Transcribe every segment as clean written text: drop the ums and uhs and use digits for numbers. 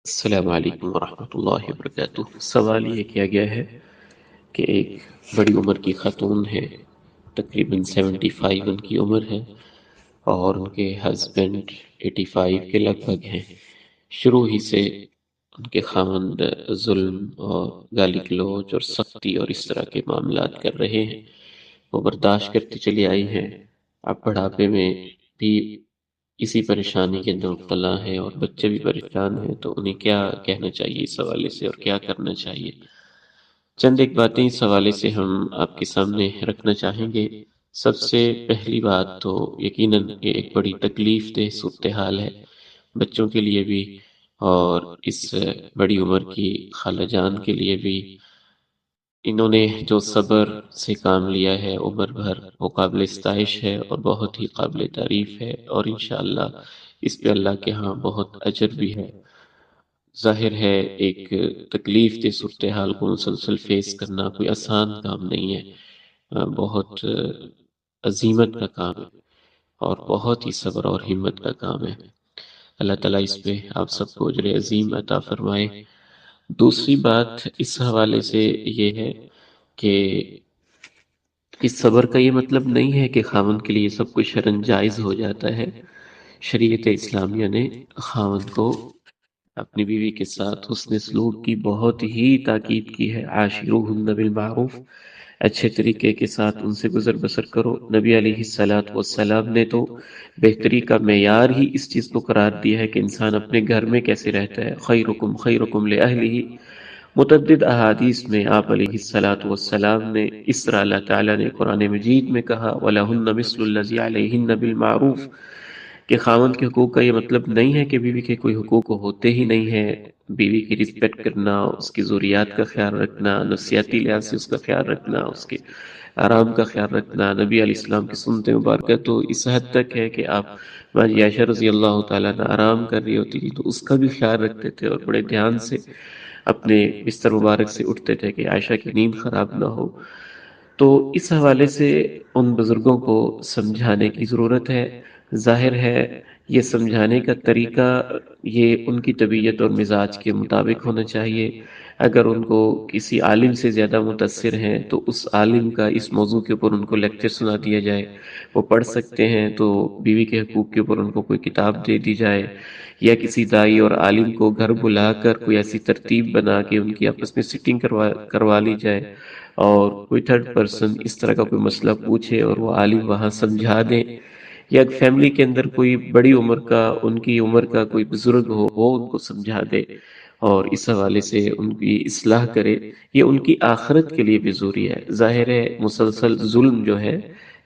السلام علیکم ورحمۃ اللہ وبرکاتہ۔ سوال یہ کیا گیا ہے کہ ایک بڑی عمر کی خاتون ہے، تقریباً 75 ان کی عمر ہے، اور ان کے ہسبینڈ 85 کے لگ بھگ ہیں۔ شروع ہی سے ان کے خاوند ظلم اور گالی گلوچ اور سختی اور اس طرح کے معاملات کر رہے ہیں، وہ برداشت کرتی چلی آئی ہیں۔ اب بڑھاپے میں بھی اسی پریشانی کے اندر مبتلا ہے اور بچے بھی پریشان ہیں، تو انہیں کیا کہنا چاہیے اس حوالے سے اور کیا کرنا چاہیے؟ چند ایک باتیں اس حوالے سے ہم آپ کے سامنے رکھنا چاہیں گے۔ سب سے پہلی بات تو یقیناً یہ ایک بڑی تکلیف دہ صورتحال ہے بچوں کے لیے بھی، اور اس بڑی عمر کی خالہ جان کے لیے بھی۔ انہوں نے جو صبر سے کام لیا ہے عمر بھر، وہ قابل ستائش ہے اور بہت ہی قابل تعریف ہے، اور انشاءاللہ اس پہ اللہ کے ہاں بہت اجر بھی ہے۔ ظاہر ہے ایک تکلیف دہ صورتحال کو مسلسل فیس کرنا کوئی آسان کام نہیں ہے، بہت عزیمت کا کام ہے اور بہت ہی صبر اور ہمت کا کام ہے۔ اللہ تعالیٰ اس پہ آپ سب کو اجر عظیم عطا فرمائے۔ دوسری بات اس حوالے سے یہ ہے کہ اس صبر کا یہ مطلب نہیں ہے کہ خاوند کے لیے سب کچھ شرعاً جائز ہو جاتا ہے۔ شریعت اسلامیہ نے خاوند کو اپنی بیوی کے ساتھ حسن سلوک کی بہت ہی تاکید کی ہے۔ عاشروہن بالمعروف، اچھے طریقے کے ساتھ ان سے گزر بسر کرو۔ نبی علیہ الصلوۃ والسلام نے تو بہتری کا معیار ہی اس چیز کو قرار دیا ہے کہ انسان اپنے گھر میں کیسے رہتا ہے۔ خیرکم خیرکم لأہلہ، متعدد احادیث میں آپ علیہ الصلوۃ والسلام نے اس طرح اللہ تعالیٰ نے قرآن مجید میں کہا وَلَهُنَّ مِثْلُ الَّذِي عَلَيْهِنَّ بِالْمَعْرُوفِ، کہ خاوند کے حقوق کا یہ مطلب نہیں ہے کہ بیوی کے کوئی حقوق ہوتے ہی نہیں ہیں۔ بیوی کی رسپیکٹ کرنا، اس کی ضروریات کا خیال رکھنا، نفسیاتی لحاظ سے اس کا خیال رکھنا، اس کے آرام کا خیال رکھنا، نبی علیہ السلام کی سنت مبارکہ تو اس حد تک ہے کہ آپ ماجی عائشہ رضی اللہ تعالیٰ عنہ آرام کر رہی ہوتی تھی تو اس کا بھی خیال رکھتے تھے اور بڑے دھیان سے اپنے بستر مبارک سے اٹھتے تھے کہ عائشہ کی نیند خراب نہ ہو۔ تو اس حوالے سے ان بزرگوں کو سمجھانے کی ضرورت ہے۔ ظاہر ہے یہ سمجھانے کا طریقہ یہ ان کی طبیعت اور مزاج کے مطابق ہونا چاہیے۔ اگر ان کو کسی عالم سے زیادہ متاثر ہیں تو اس عالم کا اس موضوع کے اوپر ان کو لیکچر سنا دیا جائے، وہ پڑھ سکتے ہیں۔ تو بیوی کے حقوق کے اوپر ان کو کوئی کتاب دے دی جائے، یا کسی دائی اور عالم کو گھر بلا کر کوئی ایسی ترتیب بنا کے ان کی آپس میں سٹنگ کروا لی جائے، اور کوئی تھرڈ پرسن اس طرح کا کوئی مسئلہ پوچھے اور وہ عالم وہاں سمجھا دیں، یا فیملی کے اندر کوئی بڑی عمر کا، ان کی عمر کا کوئی بزرگ ہو وہ ان کو سمجھا دے اور اس حوالے سے ان کی اصلاح کرے۔ یہ ان کی آخرت کے لیے بھی ضروری ہے۔ ظاہر ہے مسلسل ظلم جو ہے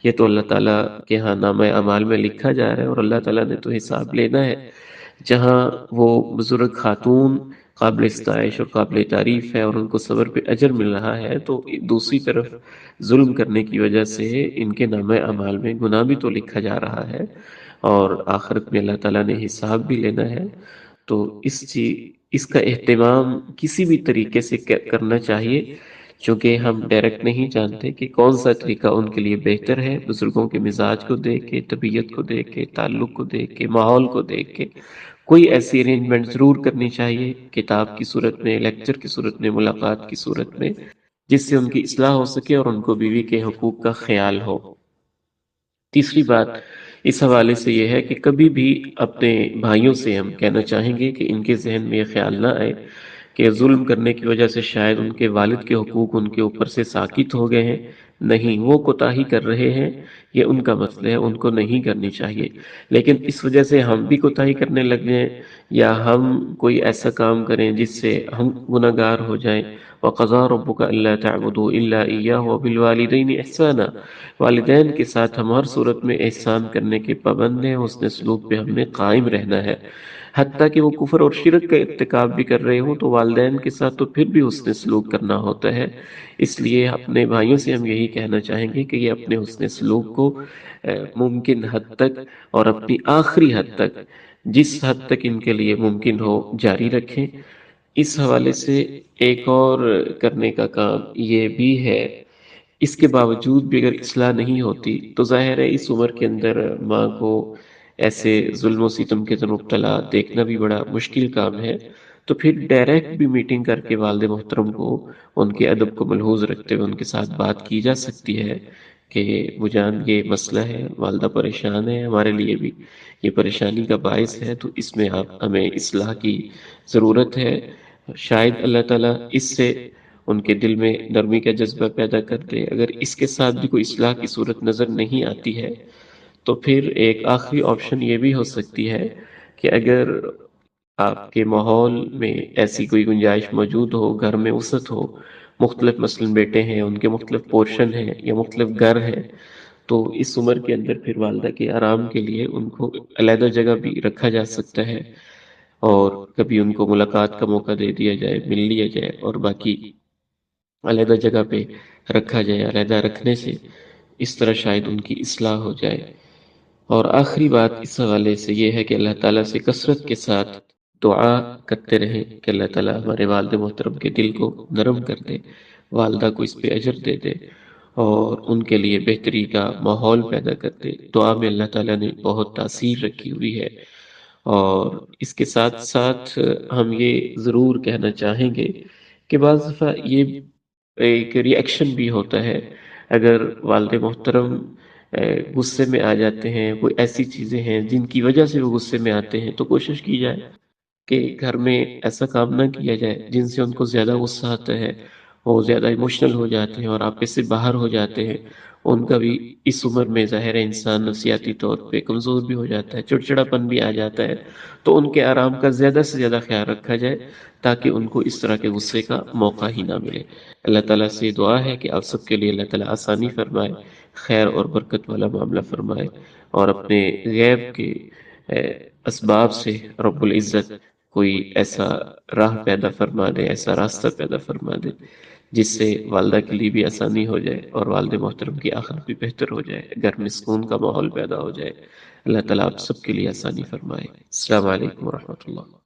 یہ تو اللہ تعالیٰ کے ہاں نامہ اعمال میں لکھا جا رہا ہے، اور اللہ تعالیٰ نے تو حساب لینا ہے۔ جہاں وہ بزرگ خاتون قابل ستائش اور قابل تعریف ہے اور ان کو صبر پہ اجر مل رہا ہے، تو دوسری طرف ظلم کرنے کی وجہ سے ان کے نامہ اعمال میں گناہ بھی تو لکھا جا رہا ہے، اور آخرت میں اللہ تعالیٰ نے حساب بھی لینا ہے۔ تو اس کا اہتمام کسی بھی طریقے سے کرنا چاہیے، چونکہ ہم ڈائریکٹ نہیں جانتے کہ کون سا طریقہ ان کے لیے بہتر ہے۔ بزرگوں کے مزاج کو دیکھ کے، طبیعت کو دیکھ کے، تعلق کو دیکھ کے، ماحول کو دیکھ کے کوئی ایسی ارینجمنٹ ضرور کرنی چاہیے، کتاب کی صورت میں، لیکچر کی صورت میں، ملاقات کی صورت میں، جس سے ان کی اصلاح ہو سکے اور ان کو بیوی کے حقوق کا خیال ہو۔ تیسری بات اس حوالے سے یہ ہے کہ کبھی بھی اپنے بھائیوں سے ہم کہنا چاہیں گے کہ ان کے ذہن میں یہ خیال نہ آئے کہ ظلم کرنے کی وجہ سے شاید ان کے والد کے حقوق ان کے اوپر سے ساقط ہو گئے ہیں۔ نہیں، وہ کوتاہی کر رہے ہیں، یہ ان کا مسئلہ ہے، ان کو نہیں کرنی چاہیے۔ لیکن اس وجہ سے ہم بھی کوتاہی کرنے لگ جائیں یا ہم کوئی ایسا کام کریں جس سے ہم گناہ گار ہو جائیں۔ وَقَضَىٰ رَبُّكَ أَلَّا تَعْبُدُوا إِلَّا إِيَّاهُ وَبِالْوَالِدَيْنِ إِحْسَانًا، والدین کے ساتھ ہم ہر صورت میں احسان کرنے کے پابند ہیں، حسن سلوک پہ ہم نے قائم رہنا ہے۔ حتیٰ کہ وہ کفر اور شرک کا ارتکاب بھی کر رہے ہوں تو والدین کے ساتھ تو پھر بھی حسن سلوک کرنا ہوتا ہے۔ اس لیے اپنے بھائیوں سے ہم یہی کہنا چاہیں گے کہ یہ اپنے حسن سلوک کو ممکن حد تک اور اپنی آخری حد تک، جس حد تک ان کے لیے ممکن ہو، جاری رکھیں۔ اس حوالے سے ایک اور کرنے کا کام یہ بھی ہے، اس کے باوجود بھی اگر اصلاح نہیں ہوتی تو ظاہر ہے اس عمر کے اندر ماں کو ایسے ظلم و ستم کے اندر مبتلا دیکھنا بھی بڑا مشکل کام ہے۔ تو پھر ڈائریکٹ بھی میٹنگ کر کے والد محترم کو ان کے ادب کو ملحوظ رکھتے ہوئے ان کے ساتھ بات کی جا سکتی ہے کہ وہ جان یہ مسئلہ ہے، والدہ پریشان ہے، ہمارے لیے بھی یہ پریشانی کا باعث ہے، تو اس میں آپ ہمیں اصلاح کی ضرورت ہے۔ شاید اللہ تعالیٰ اس سے ان کے دل میں نرمی کا جذبہ پیدا کر دے۔ اگر اس کے ساتھ بھی کوئی اصلاح کی صورت نظر نہیں آتی ہے تو پھر ایک آخری آپشن یہ بھی ہو سکتی ہے کہ اگر آپ کے ماحول میں ایسی کوئی گنجائش موجود ہو، گھر میں وسعت ہو، مختلف مثلاً بیٹے ہیں، ان کے مختلف پورشن ہیں یا مختلف گھر ہیں، تو اس عمر کے اندر پھر والدہ کے آرام کے لیے ان کو علیحدہ جگہ بھی رکھا جا سکتا ہے، اور کبھی ان کو ملاقات کا موقع دے دیا جائے، مل لیا جائے، اور باقی علیحدہ جگہ پہ رکھا جائے۔ علیحدہ رکھنے سے اس طرح شاید ان کی اصلاح ہو جائے۔ اور آخری بات اس حوالے سے یہ ہے کہ اللہ تعالیٰ سے کثرت کے ساتھ دعا کرتے رہیں کہ اللہ تعالیٰ ہمارے والد محترم کے دل کو نرم کر دے، والدہ کو اس پہ اجر دے دے، اور ان کے لیے بہتری کا ماحول پیدا کر دے۔ دعا میں اللہ تعالیٰ نے بہت تاثیر رکھی ہوئی ہے۔ اور اس کے ساتھ ساتھ ہم یہ ضرور کہنا چاہیں گے کہ بعض دفعہ یہ ایک ری ایکشن بھی ہوتا ہے۔ اگر والد محترم غصے میں آ جاتے ہیں، کوئی ایسی چیزیں ہیں جن کی وجہ سے وہ غصے میں آتے ہیں، تو کوشش کی جائے کہ گھر میں ایسا کام نہ کیا جائے جن سے ان کو زیادہ غصہ آتا ہے، وہ زیادہ ایموشنل ہو جاتے ہیں اور آپے سے باہر ہو جاتے ہیں۔ ان کا بھی اس عمر میں ظاہر ہے انسان نفسیاتی طور پہ کمزور بھی ہو جاتا ہے، چڑچڑاپن بھی آ جاتا ہے، تو ان کے آرام کا زیادہ سے زیادہ خیال رکھا جائے تاکہ ان کو اس طرح کے غصے کا موقع ہی نہ ملے۔ اللہ تعالیٰ سے دعا ہے کہ آپ سب کے لیے اللہ تعالیٰ آسانی فرمائے، خیر اور برکت والا معاملہ فرمائے، اور اپنے غیب کے اسباب سے رب العزت کوئی ایسا راہ پیدا فرما دے، ایسا راستہ پیدا فرما دے جس سے والدہ کے لیے بھی آسانی ہو جائے اور والد محترم کی آخرت بھی بہتر ہو جائے، گھر میں سکون کا ماحول پیدا ہو جائے۔ اللہ تعالیٰ آپ سب کے لیے آسانی فرمائے۔ السلام علیکم ورحمۃ اللہ۔